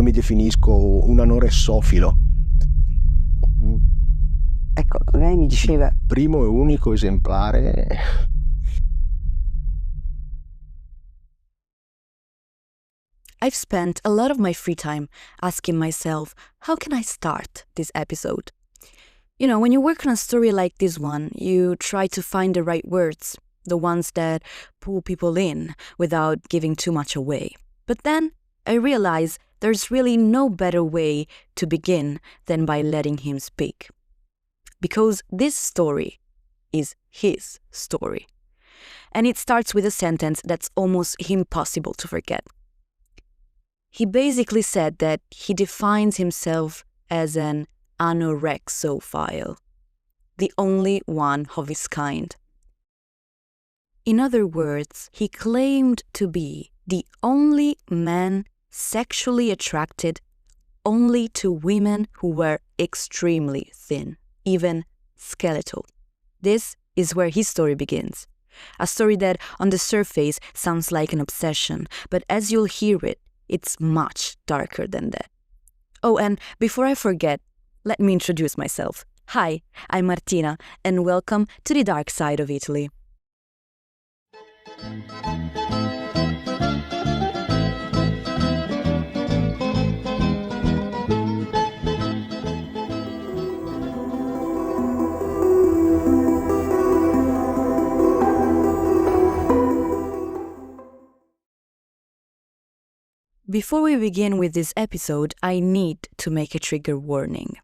io mi definisco un anoressofilo. Ecco, lei mi diceva... Primo e unico esemplare. I've spent a lot of my free time asking myself, how can I start this episode? You know, when you work on a story like this one, you try to find the right words, the ones that pull people in without giving too much away. But then I realize there's really no better way to begin than by letting him speak. Because this story is his story. And it starts with a sentence that's almost impossible to forget. He basically said that he defines himself as an anorexophile, the only one of his kind. In other words, he claimed to be the only man sexually attracted only to women who were extremely thin, even skeletal. This is where his story begins. A story that on the surface sounds like an obsession, but as you'll hear it, it's much darker than that. Oh, and before I forget, let me introduce myself. Hi, I'm Martina, and welcome to the dark side of Italy. Before we begin with this episode, I need to make a trigger warning.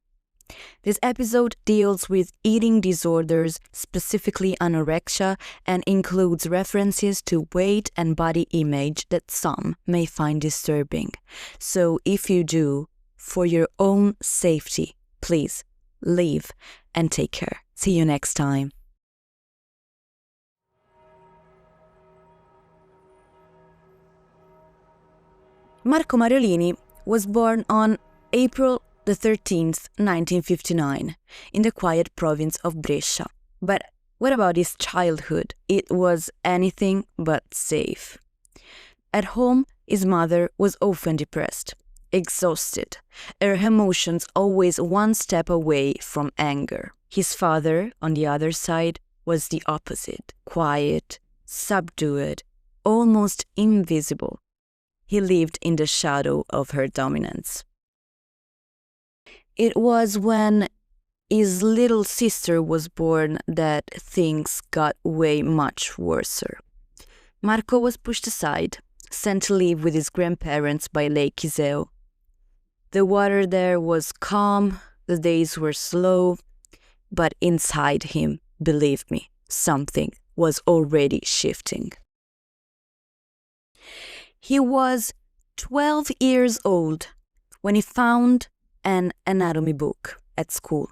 This episode deals with eating disorders, specifically anorexia, and includes references to weight and body image that some may find disturbing. So if you do, for your own safety, please leave and take care. See you next time. Marco Mariolini was born on April the 13th, 1959, in the quiet province of Brescia. But what about his childhood? It was anything but safe. At home, his mother was often depressed, exhausted, her emotions always one step away from anger. His father, on the other side, was the opposite, quiet, subdued, almost invisible. He lived in the shadow of her dominance. It was when his little sister was born that things got way much worse. Marco was pushed aside, sent to live with his grandparents by Lake Iseo. The water there was calm, the days were slow, but inside him, believe me, something was already shifting. He was 12 years old when he found an anatomy book at school.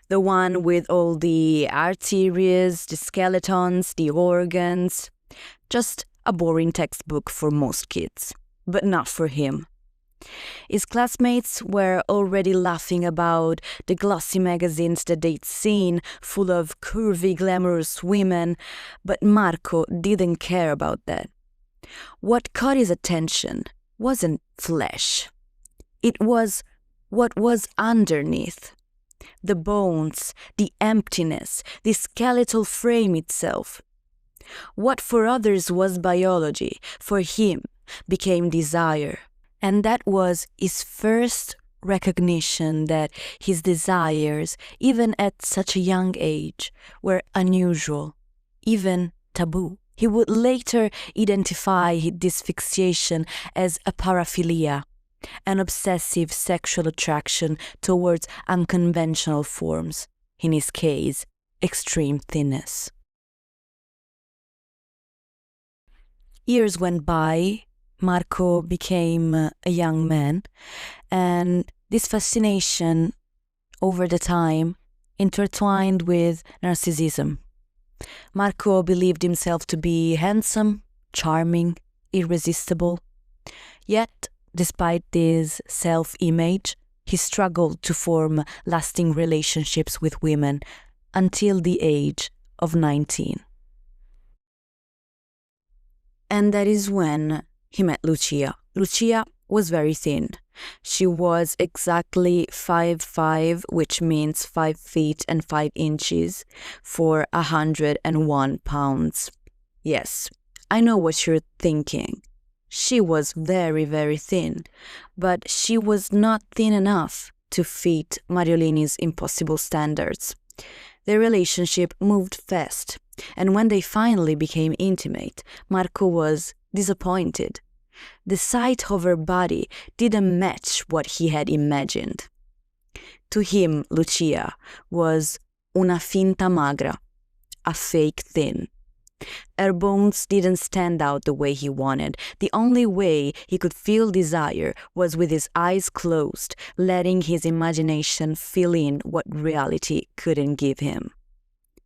The one with all the arteries, the skeletons, the organs. Just a boring textbook for most kids, but not for him. His classmates were already laughing about the glossy magazines that they'd seen, full of curvy, glamorous women, but Marco didn't care about that. What caught his attention wasn't flesh. It was what was underneath. The bones, the emptiness, the skeletal frame itself. What for others was biology, for him became desire. And that was his first recognition that his desires, even at such a young age, were unusual, even taboo. He would later identify this fixation as a paraphilia, an obsessive sexual attraction towards unconventional forms, in his case, extreme thinness. Years went by, Marco became a young man, and this fascination over the time intertwined with narcissism. Marco believed himself to be handsome, charming, irresistible. Yet, despite this self-image, he struggled to form lasting relationships with women until the age of 19. And that is when he met Lucia. Lucia was very thin. She was exactly 5'5", which means 5 feet and 5 inches, for 101 pounds. Yes, I know what you're thinking. She was very, very thin, but she was not thin enough to fit Mariolini's impossible standards. Their relationship moved fast, and when they finally became intimate, Marco was disappointed. The sight of her body didn't match what he had imagined. To him, Lucia was una finta magra, a fake thin. Her bones didn't stand out the way he wanted. The only way he could feel desire was with his eyes closed, letting his imagination fill in what reality couldn't give him.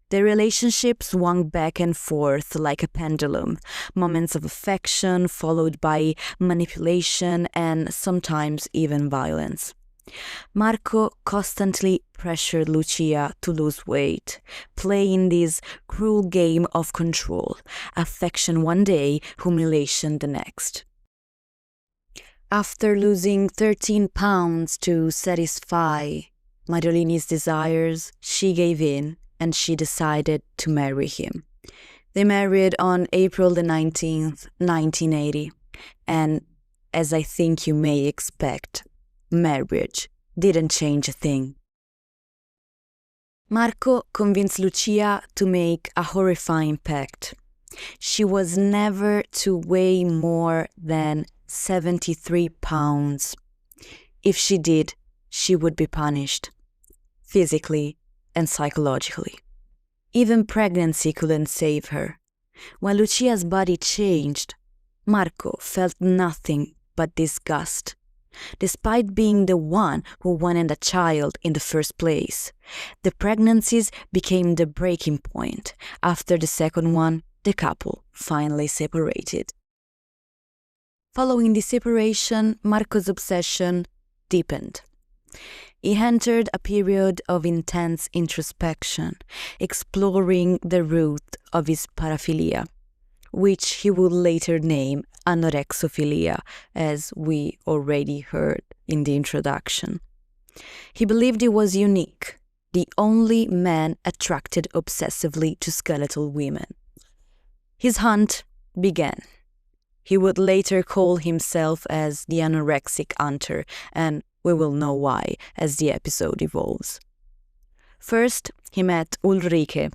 Their relationship swung back and forth like a pendulum, moments of affection followed by manipulation and sometimes even violence. Marco constantly pressured Lucia to lose weight, playing this cruel game of control, affection one day, humiliation the next. After losing 13 pounds to satisfy Mariolini's desires, she gave in and she decided to marry him. They married on April the 19th, 1980, and as I think you may expect, marriage didn't change a thing. Marco convinced Lucia to make a horrifying pact. She was never to weigh more than 73 pounds. If she did, she would be punished, physically and psychologically. Even pregnancy couldn't save her. When Lucia's body changed, Marco felt nothing but disgust. Despite being the one who wanted a child in the first place, the pregnancies became the breaking point. After the second one, the couple finally separated. Following the separation, Marco's obsession deepened. He entered a period of intense introspection, exploring the root of his paraphilia, which he would later name anorexophilia, as we already heard in the introduction. He believed he was unique, the only man attracted obsessively to skeletal women. His hunt began. He would later call himself as the Anorexic Hunter, and we will know why as the episode evolves. First, he met Ulrike.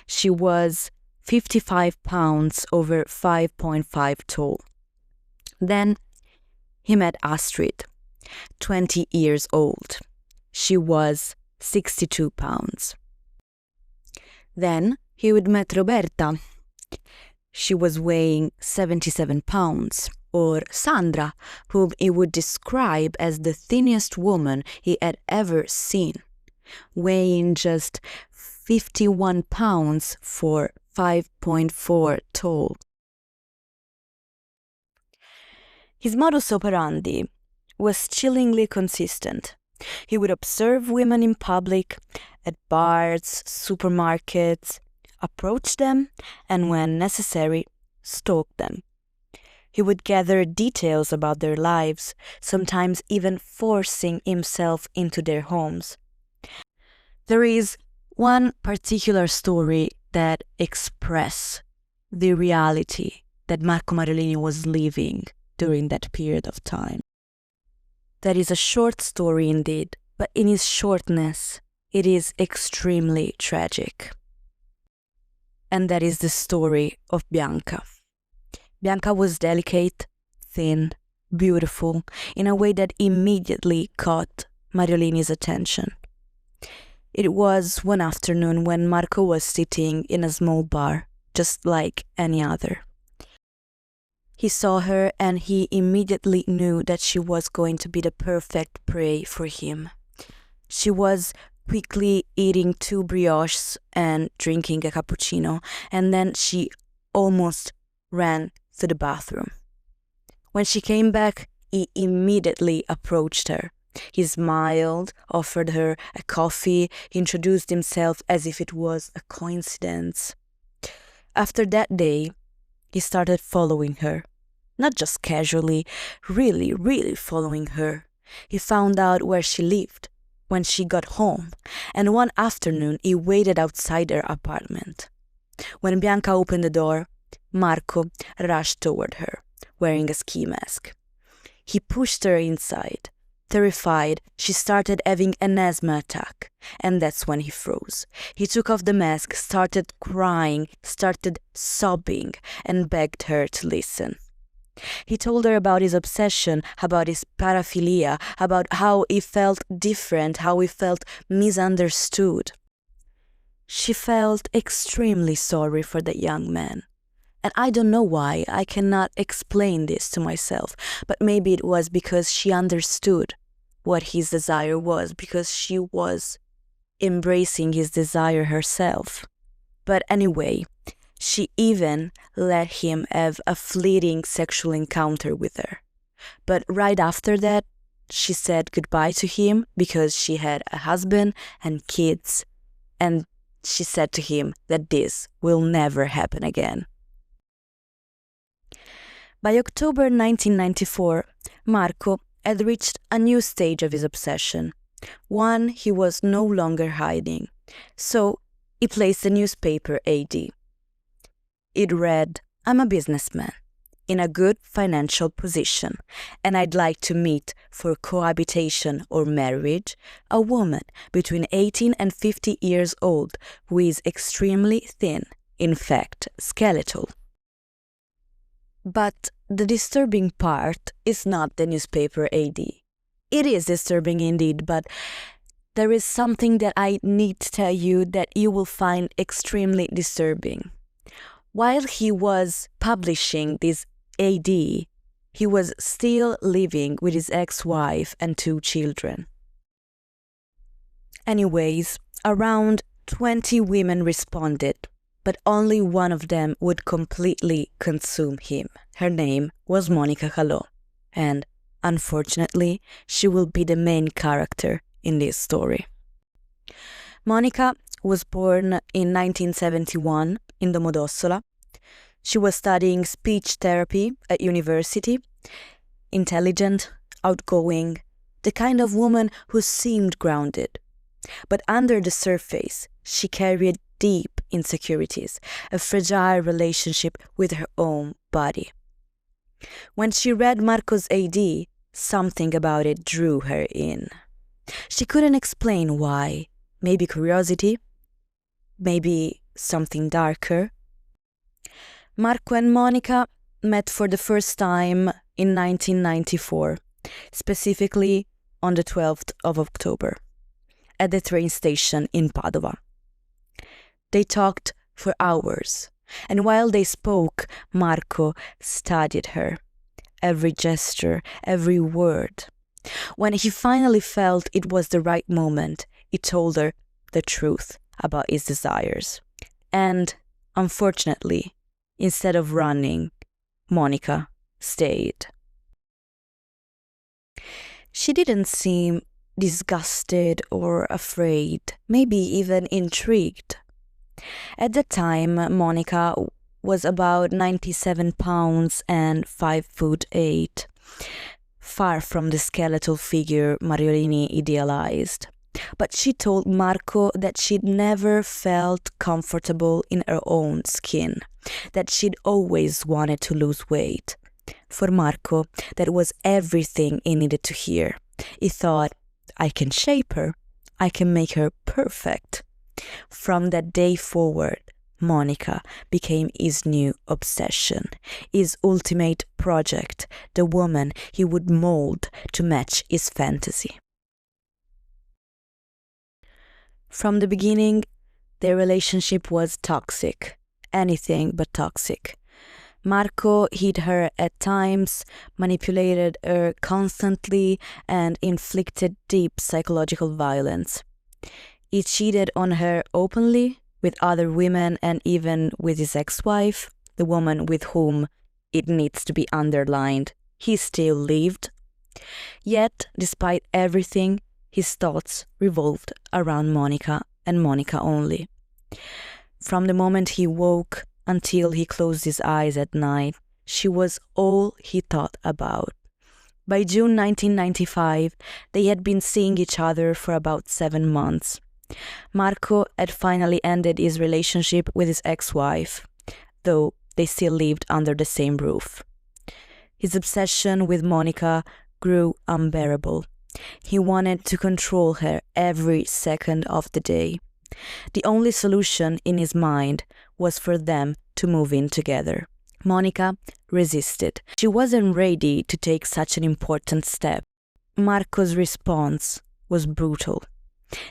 She was 55 pounds over 5.5 tall. Then he met Astrid, 20 years old. She was 62 pounds. Then he would met Roberta. She was weighing 77 pounds, or Sandra, whom he would describe as the thinnest woman he had ever seen, weighing just 51 pounds for 5.4 tall. His modus operandi was chillingly consistent. He would observe women in public, at bars, supermarkets, approach them, and when necessary, stalk them. He would gather details about their lives, sometimes even forcing himself into their homes. There is one particular story that expresses the reality that Marco Mariolini was living during that period of time. That is a short story indeed, but in its shortness, it is extremely tragic. And that is the story of Bianca. Bianca was delicate, thin, beautiful, in a way that immediately caught Mariolini's attention. It was one afternoon when Marco was sitting in a small bar, just like any other. He saw her and he immediately knew that she was going to be the perfect prey for him. She was quickly eating 2 brioches and drinking a cappuccino, and then she almost ran to the bathroom. When she came back, he immediately approached her. He smiled, offered her a coffee, introduced himself as if it was a coincidence. After that day, he started following her. not just casually, really, really following her. He found out where she lived, when she got home, and one afternoon he waited outside her apartment. When Bianca opened the door, Marco rushed toward her, wearing a ski mask. He pushed her inside. Terrified, she started having an asthma attack, and that's when he froze. He took off the mask, started crying, started sobbing, and begged her to listen. He told her about his obsession, about his paraphilia, about how he felt different, how he felt misunderstood. She felt extremely sorry for the young man. And I don't know why, I cannot explain this to myself, but maybe it was because she understood what his desire was, because she was embracing his desire herself. But anyway, she even let him have a fleeting sexual encounter with her. But right after that, she said goodbye to him because she had a husband and kids, and she said to him that this will never happen again. By October 1994, Marco had reached a new stage of his obsession, one he was no longer hiding. So he placed the newspaper AD. It read, "I'm a businessman in a good financial position, and I'd like to meet for cohabitation or marriage a woman between 18 and 50 years old who is extremely thin, in fact, skeletal." But the disturbing part is not the newspaper AD. It is disturbing indeed, but there is something that I need to tell you that you will find extremely disturbing. While he was publishing this AD, he was still living with his ex-wife and 2 children. Anyways, around 20 women responded, but only one of them would completely consume him. Her name was Monica Calò, and unfortunately, she will be the main character in this story. Monica was born in 1971 in Domodossola. She was studying speech therapy at university, intelligent, outgoing, the kind of woman who seemed grounded. But under the surface, she carried deep insecurities, a fragile relationship with her own body. When she read Marco's AD, something about it drew her in. She couldn't explain why. Maybe curiosity, maybe something darker. Marco and Monica met for the first time in 1994, specifically on the 12th of October, at the train station in Padova. They talked for hours, and while they spoke, Marco studied her, every gesture, every word. When he finally felt it was the right moment, he told her the truth about his desires. And, unfortunately, instead of running, Monica stayed. She didn't seem disgusted or afraid, maybe even intrigued. At the time, Monica was about 97 pounds and 5'8", far from the skeletal figure Mariolini idealized. But she told Marco that she'd never felt comfortable in her own skin, that she'd always wanted to lose weight. For Marco, that was everything he needed to hear. He thought, I can shape her, I can make her perfect. From that day forward, Monica became his new obsession, his ultimate project, the woman he would mold to match his fantasy. From the beginning, their relationship was toxic, anything but toxic. Marco hid her at times, manipulated her constantly, and inflicted deep psychological violence. He cheated on her openly with other women and even with his ex-wife, the woman with whom, it needs to be underlined, he still lived. Yet, despite everything, his thoughts revolved around Monica and Monica only. From the moment he woke until he closed his eyes at night, She was all he thought about. By June 1995, they had been seeing each other for about 7 months. Marco had finally ended his relationship with his ex-wife, though they still lived under the same roof. His obsession with Monica grew unbearable. He wanted to control her every second of the day. The only solution in his mind was for them to move in together. Monica resisted. She wasn't ready to take such an important step. Marco's response was brutal.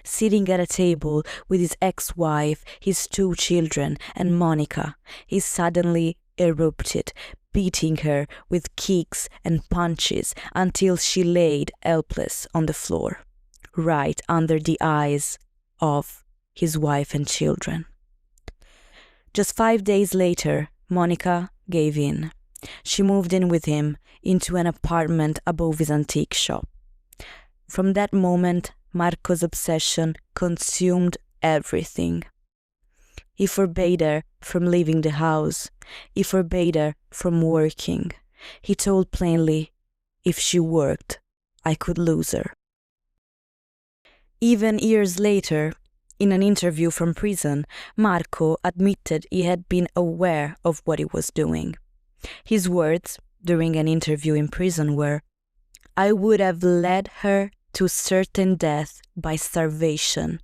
Sitting at a table with his ex-wife, his 2 children, and Monica, he suddenly erupted, beating her with kicks and punches until she laid helpless on the floor, right under the eyes of his wife and children. Just 5 days later, Monica gave in. She moved in with him into an apartment above his antique shop. From that moment, Marco's obsession consumed everything. He forbade her from leaving the house. He forbade her from working. He told plainly, if she worked, I could lose her. Even years later, in an interview from prison, Marco admitted he had been aware of what he was doing. His words during an interview in prison were, I would have led her to certain death by starvation,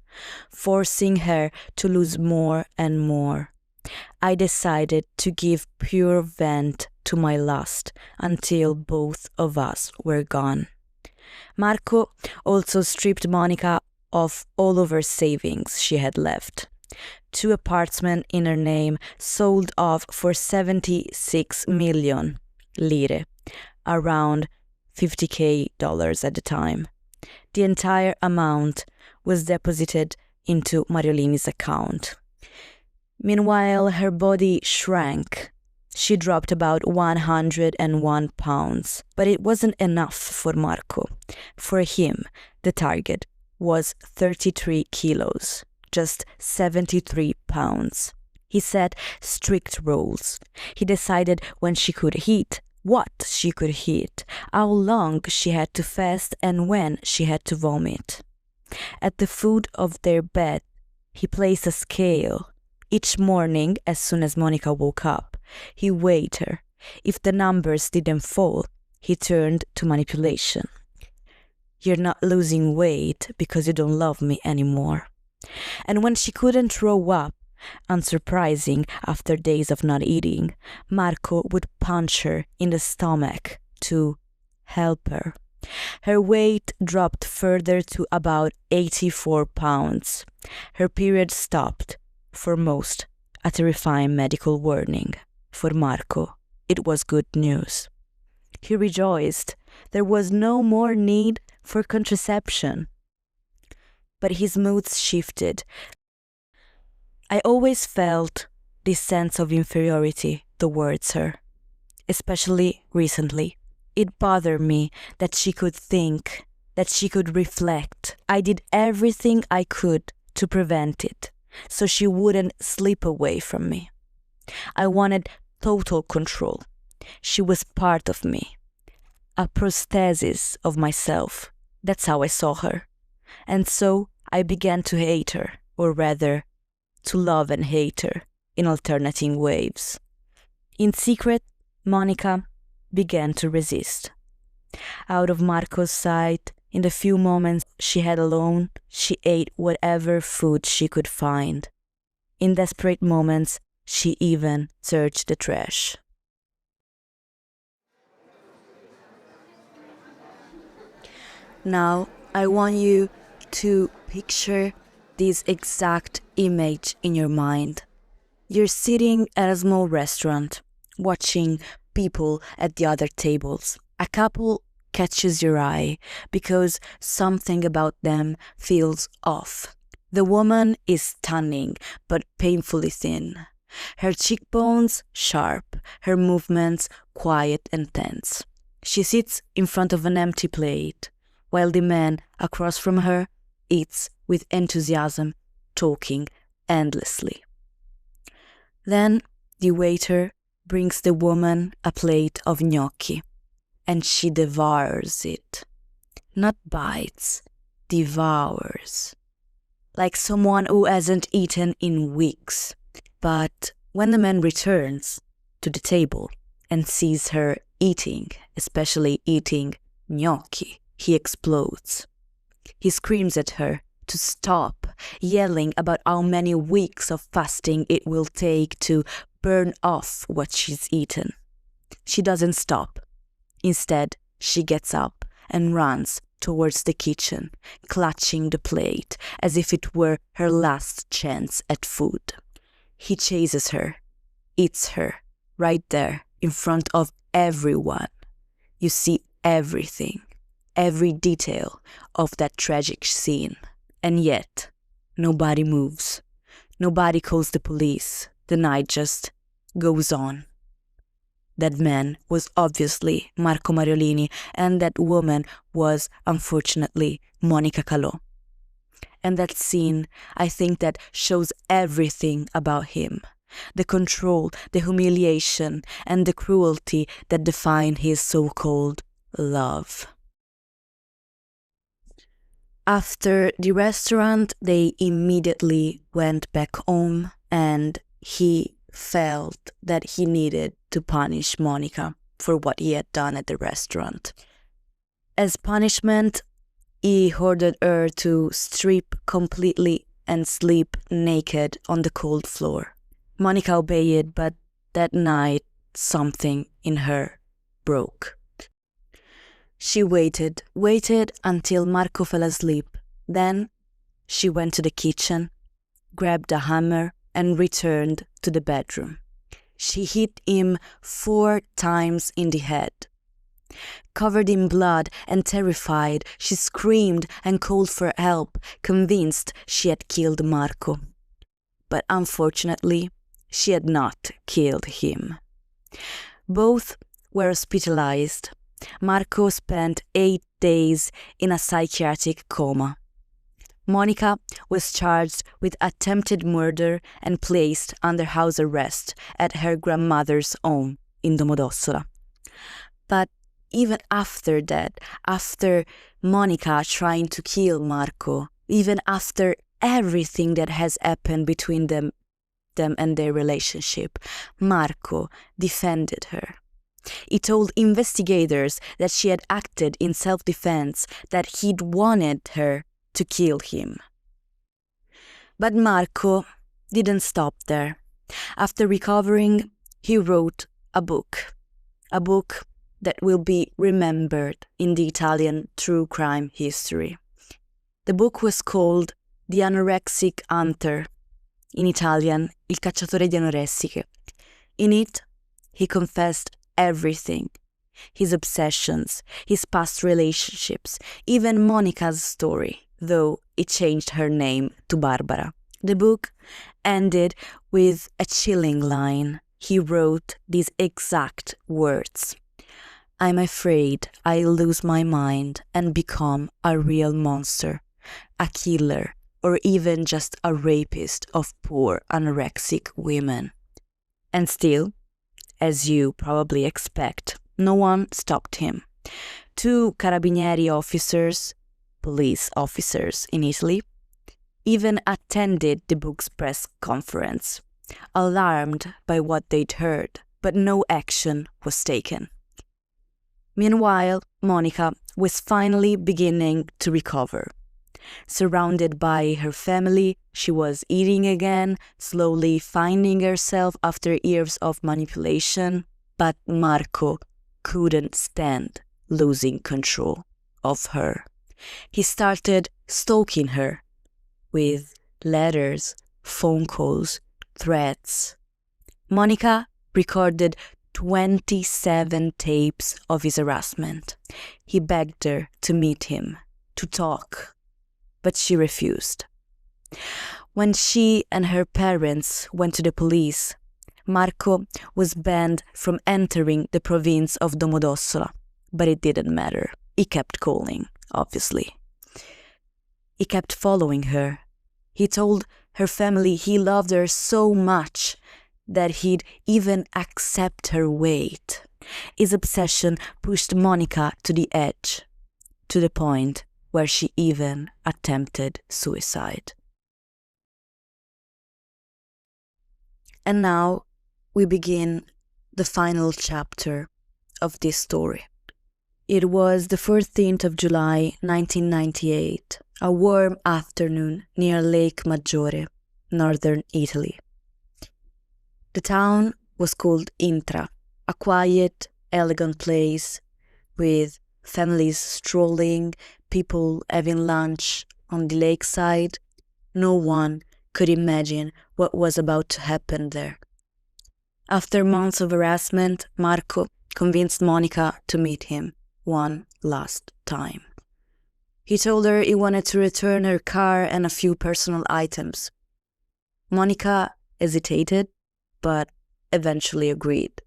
forcing her to lose more and more. I decided to give pure vent to my lust until both of us were gone. Marco also stripped Monica of all of her savings she had left. 2 apartments in her name sold off for 76 million lire, around $50,000 at the time. The entire amount was deposited into Mariolini's account. Meanwhile, her body shrank. She dropped about 101 pounds, but it wasn't enough for Marco. For him, the target was 33 kilos, just 73 pounds. He set strict rules. He decided when she could eat, what she could eat, how long she had to fast, and when she had to vomit. At the foot of their bed, he placed a scale. Each morning, as soon as Monica woke up, he weighed her. If the numbers didn't fall, he turned to manipulation. You're not losing weight because you don't love me anymore. And when she couldn't throw up, unsurprising after days of not eating, Marco would punch her in the stomach to help her. Her weight dropped further to about 84 pounds. Her period stopped, for most, a terrifying medical warning. For Marco, it was good news. He rejoiced. There was no more need for contraception. But his moods shifted. I always felt this sense of inferiority towards her, especially recently. It bothered me that she could think, that she could reflect. I did everything I could to prevent it, so she wouldn't slip away from me. I wanted total control. She was part of me, a prosthesis of myself. That's how I saw her. And so I began to hate her, or rather, to love and hate her in alternating waves. In secret, Monica began to resist. Out of Marco's sight, in the few moments she had alone, she ate whatever food she could find. In desperate moments, she even searched the trash. Now, I want you to picture this exact image in your mind. You're sitting at a small restaurant, watching people at the other tables. A couple catches your eye because something about them feels off. The woman is stunning but painfully thin. Her cheekbones sharp, her movements quiet and tense. She sits in front of an empty plate, while the man across from her eats with enthusiasm, talking endlessly. Then the waiter brings the woman a plate of gnocchi, and she devours it. Not bites, devours. Like someone who hasn't eaten in weeks. But when the man returns to the table and sees her eating, especially eating gnocchi, he explodes. He screams at her to stop, yelling about how many weeks of fasting it will take to burn off what she's eaten. She doesn't stop. Instead, she gets up and runs towards the kitchen, clutching the plate as if it were her last chance at food. He chases her, eats her, right there in front of everyone. You see everything, every detail of that tragic scene. And yet, nobody moves. Nobody calls the police. The night just goes on. That man was obviously Marco Mariolini, and that woman was, unfortunately, Monica Calò. And that scene, I think, that shows everything about him. The control, the humiliation, and the cruelty that define his so-called love. After the restaurant, they immediately went back home, and he felt that he needed to punish Monica for what he had done at the restaurant. As punishment, he ordered her to strip completely and sleep naked on the cold floor. Monica obeyed, but that night something in her broke. She waited until Marco fell asleep. Then she went to the kitchen, grabbed a hammer, and returned to the bedroom. She hit him 4 times in the head. Covered in blood and terrified, she screamed and called for help, convinced she had killed Marco. But unfortunately, she had not killed him. Both were hospitalized. Marco spent 8 days in a psychiatric coma. Monica was charged with attempted murder and placed under house arrest at her grandmother's home in Domodossola. But even after that, after Monica trying to kill Marco, even after everything that has happened between them and their relationship, Marco defended her. He told investigators that she had acted in self-defense, that he'd wanted her to kill him. But Marco didn't stop there. After recovering, he wrote a book that will be remembered in the Italian true crime history. The book was called The Anorexic Hunter, in Italian, Il cacciatore di anoressiche. In it, he confessed everything. His obsessions, his past relationships, even Monica's story, though it changed her name to Barbara. The book ended with a chilling line. He wrote these exact words: "I'm afraid I'll lose my mind and become a real monster, a killer, or even just a rapist of poor anorexic women." And still, as you probably expect, no one stopped him. 2 carabinieri officers, police officers in Italy, even attended the book's press conference, alarmed by what they'd heard, but no action was taken. Meanwhile, Monica was finally beginning to recover. Surrounded by her family, she was eating again, slowly finding herself after years of manipulation. But Marco couldn't stand losing control of her. He started stalking her with letters, phone calls, threats. Monica recorded 27 tapes of his harassment. He begged her to meet him, to talk, but she refused. When she and her parents went to the police, Marco was banned from entering the province of Domodossola, but it didn't matter. He kept calling, obviously. He kept following her. He told her family he loved her so much that he'd even accept her weight. His obsession pushed Monica to the edge, to the point where she even attempted suicide. And now we begin the final chapter of this story. It was the 14th of July, 1998, a warm afternoon near Lake Maggiore, northern Italy. The town was called Intra, a quiet, elegant place with families strolling, people having lunch on the lakeside. No one could imagine what was about to happen there. After months of harassment, Marco convinced Monica to meet him one last time. He told her he wanted to return her car and a few personal items. Monica hesitated, but eventually agreed.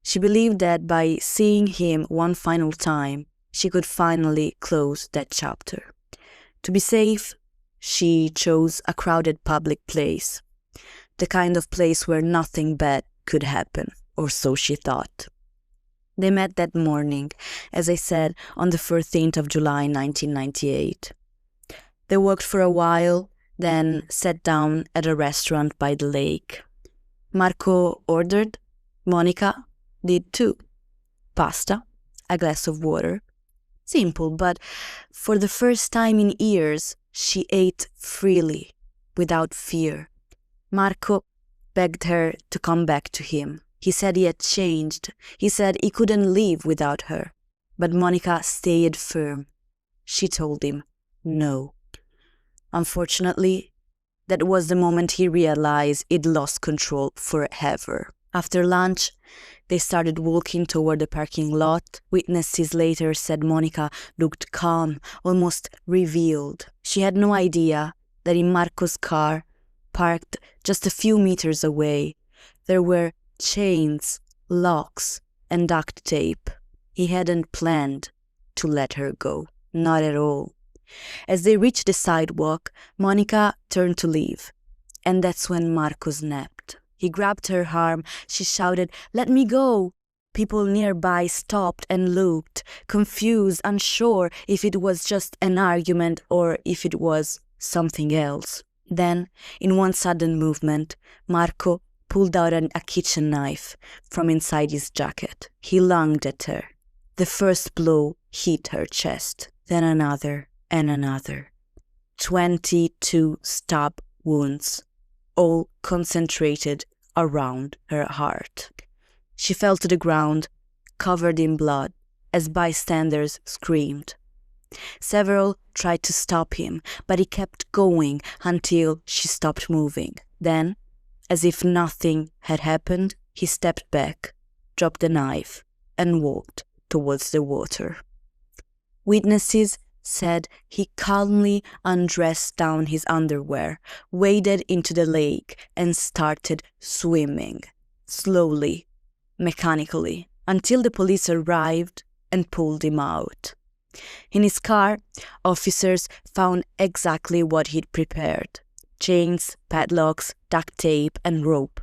She believed that by seeing him one final time, she could finally close that chapter. To be safe, she chose a crowded public place, the kind of place where nothing bad could happen, or so she thought. They met that morning, as I said, on the 14th of July 1998. They walked for a while, then sat down at a restaurant by the lake. Marco ordered, Monica did too. Pasta, a glass of water. Simple, but for the first time in years, she ate freely, without fear. Marco begged her to come back to him. He said he had changed. He said he couldn't live without her. But Monica stayed firm. She told him no. Unfortunately, that was the moment he realized he'd lost control forever. After lunch, they started walking toward the parking lot. Witnesses later said Monica looked calm, almost revealed. She had no idea that in Marco's car, parked just a few meters away, there were chains, locks, and duct tape. He hadn't planned to let her go. Not at all. As they reached the sidewalk, Monica turned to leave. And that's when Marco snapped. He grabbed her arm. She shouted, "Let me go!" People nearby stopped and looked, confused, unsure if it was just an argument or if it was something else. Then, in one sudden movement, Marco pulled out a kitchen knife from inside his jacket. He lunged at her. The first blow hit her chest, then another and another. 22 stab wounds, all concentrated around her heart. She fell to the ground, covered in blood, as bystanders screamed. Several tried to stop him, but he kept going until she stopped moving. Then, as if nothing had happened, he stepped back, dropped the knife, and walked towards the water. Witnesses said he calmly undressed down his underwear, waded into the lake, and started swimming, slowly, mechanically, until the police arrived and pulled him out. In his car, officers found exactly what he'd prepared: chains, padlocks, duct tape, and rope.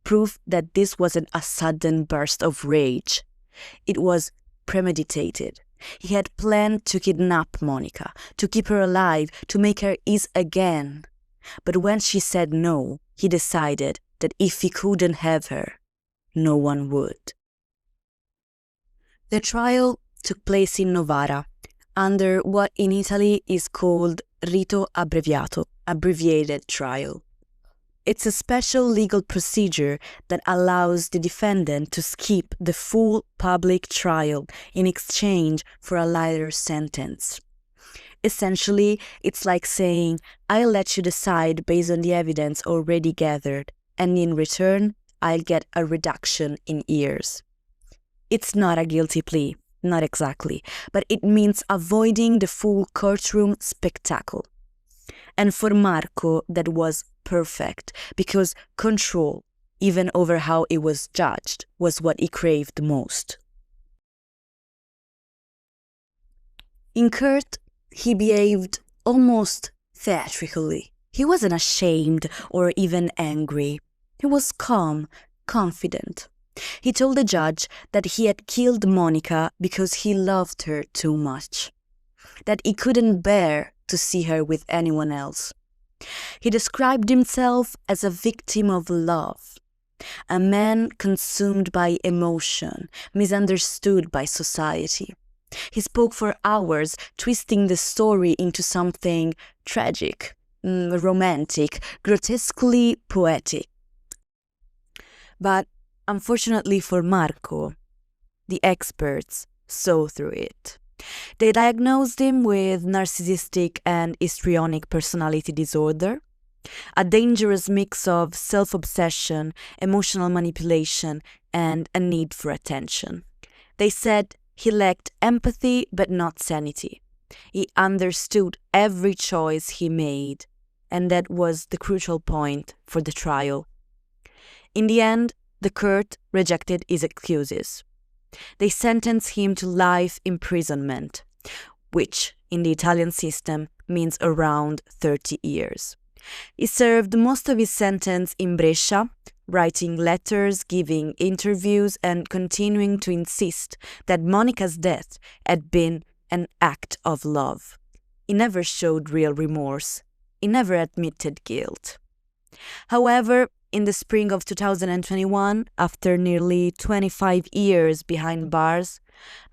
Proof that this wasn't a sudden burst of rage. It was premeditated. He had planned to kidnap Monica, to keep her alive, to make her his again. But when she said no, he decided that if he couldn't have her, no one would. The trial took place in Novara, under what in Italy is called rito abbreviato, abbreviated trial. It's a special legal procedure that allows the defendant to skip the full public trial in exchange for a lighter sentence. Essentially, it's like saying, I'll let you decide based on the evidence already gathered, and in return, I'll get a reduction in years. It's not a guilty plea, not exactly, but it means avoiding the full courtroom spectacle. And for Marco, that was perfect, because control, even over how it was judged, was what he craved most. In court, he behaved almost theatrically. He wasn't ashamed or even angry. He was calm, confident. He told the judge that he had killed Monica because he loved her too much, that he couldn't bear to see her with anyone else. He described himself as a victim of love, a man consumed by emotion, misunderstood by society. He spoke for hours, twisting the story into something tragic, romantic, grotesquely poetic. But unfortunately for Marco, the experts saw through it. They diagnosed him with narcissistic and histrionic personality disorder, a dangerous mix of self-obsession, emotional manipulation, and a need for attention. They said he lacked empathy but not sanity. He understood every choice he made, and that was the crucial point for the trial. In the end, the court rejected his excuses. They sentenced him to life imprisonment, which in the Italian system means around 30 years. He served most of his sentence in Brescia, writing letters, giving interviews, and continuing to insist that Monica's death had been an act of love. He never showed real remorse. He never admitted guilt. However, in the spring of 2021, after nearly 25 years behind bars,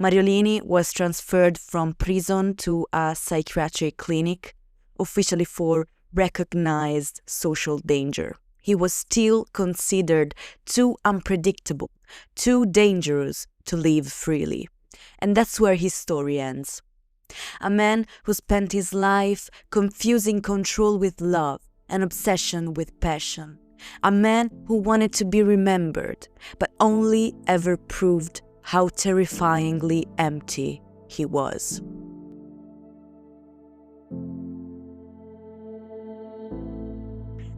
Mariolini was transferred from prison to a psychiatric clinic, officially for recognized social danger. He was still considered too unpredictable, too dangerous to live freely. And that's where his story ends. A man who spent his life confusing control with love and obsession with passion. A man who wanted to be remembered, but only ever proved how terrifyingly empty he was.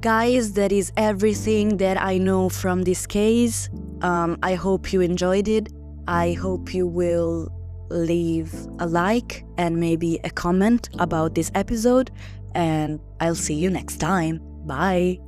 Guys, that is everything that I know from this case. I hope you enjoyed it. I hope you will leave a like and maybe a comment about this episode. And I'll see you next time. Bye.